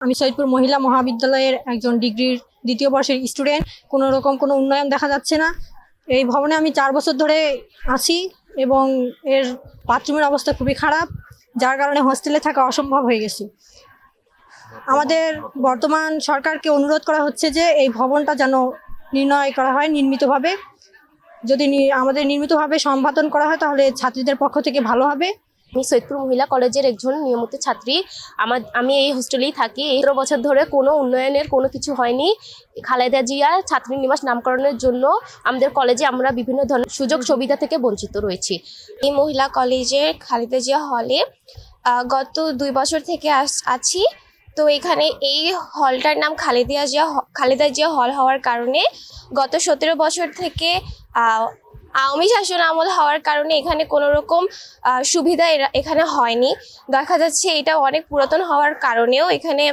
আমি সৈয়দপুর মহিলা মহাবিদ্যালয়ের একজন ডিগ্রির দ্বিতীয় বর্ষের স্টুডেন্ট। কোনো রকম কোনো উন্নয়ন দেখা যাচ্ছে না। এই ভবনে আমি 4 বছর ধরে আছি এবং এর বাথরুমের অবস্থা খুবই খারাপ, যার কারণে হোস্টেলে থাকা অসম্ভব হয়ে গেছে। আমাদের বর্তমান সরকারকে অনুরোধ করা হচ্ছে যে এই ভবনটা যেন নির্ণয় করা হয় নির্মিতভাবে। যদি আমাদের নির্মিতভাবে সম্পাদন করা হয় তাহলে ছাত্রীদের পক্ষ থেকে ভালো হবে। আমি সৈয়দপুর মহিলা কলেজের একজন নিয়মিত ছাত্রী। আমি এই হোস্টেলেই থাকি। 17 বছর ধরে কোনো উন্নয়নের কোনো কিছু হয়নি। খালেদা জিয়া ছাত্রী নিবাস নামকরণের জন্য আমাদের কলেজে আমরা বিভিন্ন ধরনের সুযোগ সুবিধা থেকে বঞ্চিত রয়েছি। এই মহিলা কলেজের খালেদা জিয়া হলে গত 2 বছর থেকে আছি। তো এখানে এই হলটার নাম খালেদা জিয়া হল হওয়ার কারণে গত 17 বছর থেকে আওয়ামী শাসন আমল হওয়ার কারণে এখানে কোনো রকম সুবিধা এখানে হয়নি। দেখা যাচ্ছে এটা অনেক পুরাতন হওয়ার কারণেও এখানে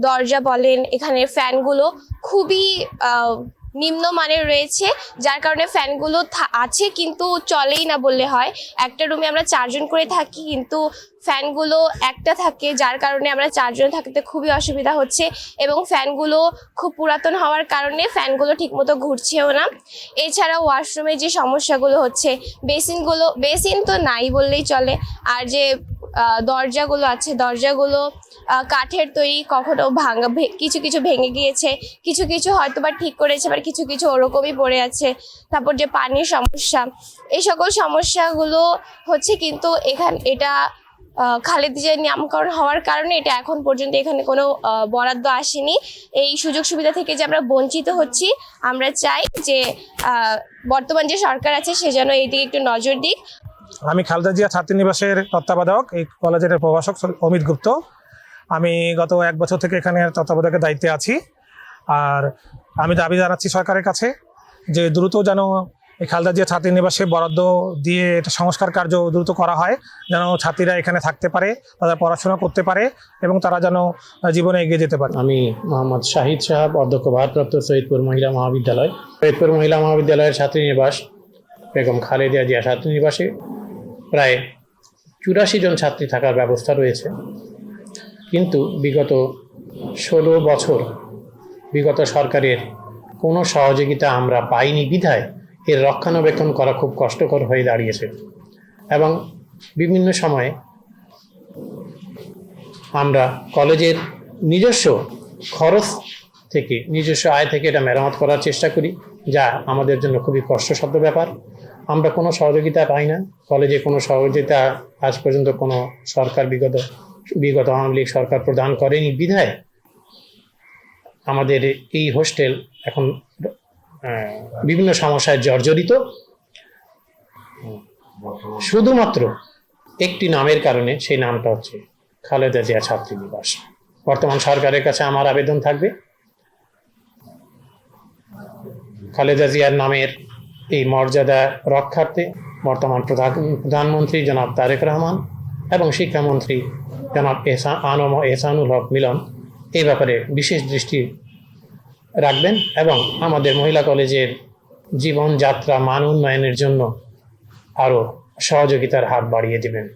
দরজা বলেন, এখানে ফ্যানগুলো খুবই নিম্নমানের রয়েছে, যার কারণে ফ্যানগুলো আছে কিন্তু চলেই না বললে হয়। একটা রুমে আমরা 4 জন করে থাকি, কিন্তু ফ্যানগুলো একটা থাকে, যার কারণে আমরা 4 জন থাকতে খুবই অসুবিধা হচ্ছে। এবং ফ্যানগুলো খুব পুরাতন হওয়ার কারণে ফ্যানগুলো ঠিকমতো ঘুরছেও না। এছাড়া ওয়াশরুমে যে সমস্যাগুলো হচ্ছে, বেসিন তো নাই বললেই চলে। আর যে দরজাগুলো আছে, দরজাগুলো কাঠের তৈরি, কখনো কিছু কিছু ভেঙে গিয়েছে, কিছু কিছু হয়তো বা ঠিক করেছে, আবার কিছু কিছু ওরকমই পড়ে আছে। তারপর যে পানির সমস্যা, এই সকল সমস্যাগুলো হচ্ছে। কিন্তু এটা খালেদা জিয়ার নামকরণ হওয়ার কারণে এটা এখন পর্যন্ত এখানে কোনো বরাদ্দ আসেনি। এই সুযোগ সুবিধা থেকে যে আমরা বঞ্চিত হচ্ছি, আমরা চাই যে বর্তমান যে সরকার আছে সে যেন এই দিকে একটু নজর দিক। আমি খালেদা জিয়া ছাত্রীনিবাসের তত্ত্বাবধায়ক, এই কলেজের প্রভাষক অমিত গুপ্ত। আমি গত 1 বছর থেকে এখানে তত্ত্বাবধায়কের দায়িত্বে আছি। আর আমি দাবি জানাচ্ছি সরকারের কাছে যে দ্রুত যেন এই খালেদা জিয়া ছাত্রীনিবাসে বরাদ্দ দিয়ে এটা সংস্কার কার্য দ্রুত করা হয়, যেন ছাত্রীরা এখানে থাকতে পারে, তারা পড়াশোনা করতে পারে এবং তারা যেন জীবনে এগিয়ে যেতে পারে। আমি মোহাম্মদ শাহিদ সাহাব, অধ্যক্ষ ভারপ্রাপ্ত সৈয়দপুর মহিলা মহাবিদ্যালয়। সৈয়দপুর মহিলা মহাবিদ্যালয়ের ছাত্রীনিবাস বেগম খালেদা জিয়া ছাত্রীনিবাসে প্রায় 84 জন ছাত্রী থাকার ব্যবস্থা রয়েছে। কিন্তু বিগত 16 বছর বিগত সরকারের কোনো সহযোগিতা আমরা পাইনি বিধায় এর রক্ষণাবেক্ষণ করা খুব কষ্টকর হয়ে দাঁড়িয়েছে। এবং বিভিন্ন সময়ে আমরা কলেজের নিজস্ব খরচ থেকে, নিজস্ব আয় থেকে এটা মেরামত করার চেষ্টা করি, যা আমাদের জন্য খুবই কষ্টসাধ্য ব্যাপার। আমরা কোনো সহযোগিতা পাই না। কলেজে কোনো সহযোগিতা আজ পর্যন্ত কোনো সরকার বিগত আওয়ামী লীগ সরকার প্রদান করেনি বিধায় আমাদের এই হোস্টেল এখন বিভিন্ন সমস্যায় জর্জরিত। শুধুমাত্র একটি নামের কারণে, সেই নামটা হচ্ছে খালেদা জিয়া ছাত্রীনিবাস। বর্তমান সরকারের কাছে আমার আবেদন থাকবে, খালেদা জিয়ার নামের এই মর্যাদা রক্ষার্থে বর্তমান প্রধানমন্ত্রী জনাব তারেক রহমান এবং শিক্ষামন্ত্রী জনাব এহসানুল হক মিলন এই ব্যাপারে বিশেষ দৃষ্টি রাখবেন এবং আমাদের মহিলা কলেজের জীবনযাত্রা মান উন্নয়নের জন্য আরও সহযোগিতার হাত বাড়িয়ে দেবেন।